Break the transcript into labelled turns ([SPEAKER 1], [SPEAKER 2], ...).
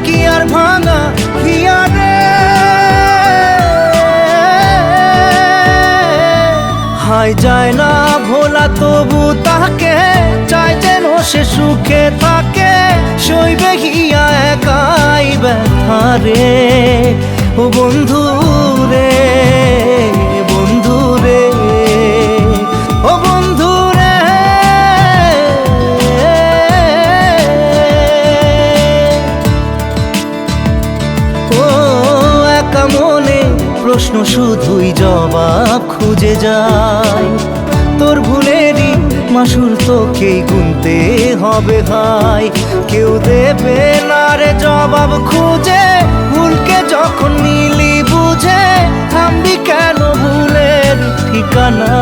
[SPEAKER 1] কি আর ভাঙা হিয়ারে হায় যায় না ভোলা তবু তাকে চাই যেন সে সুখে থাকে সইবে হিয়া একাই ব্যথা রে ও বন্ধু রে বন্ধু রে ও বন্ধু রে ও একা মনে প্রশ্ন শুধুই জবাব খুঁজে যায় তোর ভুলেরই মাসুল তোকেই গুনতে হবে ভাই কেউ দেবে না রে জবাব খুঁজে ভুলকে যখন নিলি বুঝে থামবি কেন ভুলের ঠিকানা।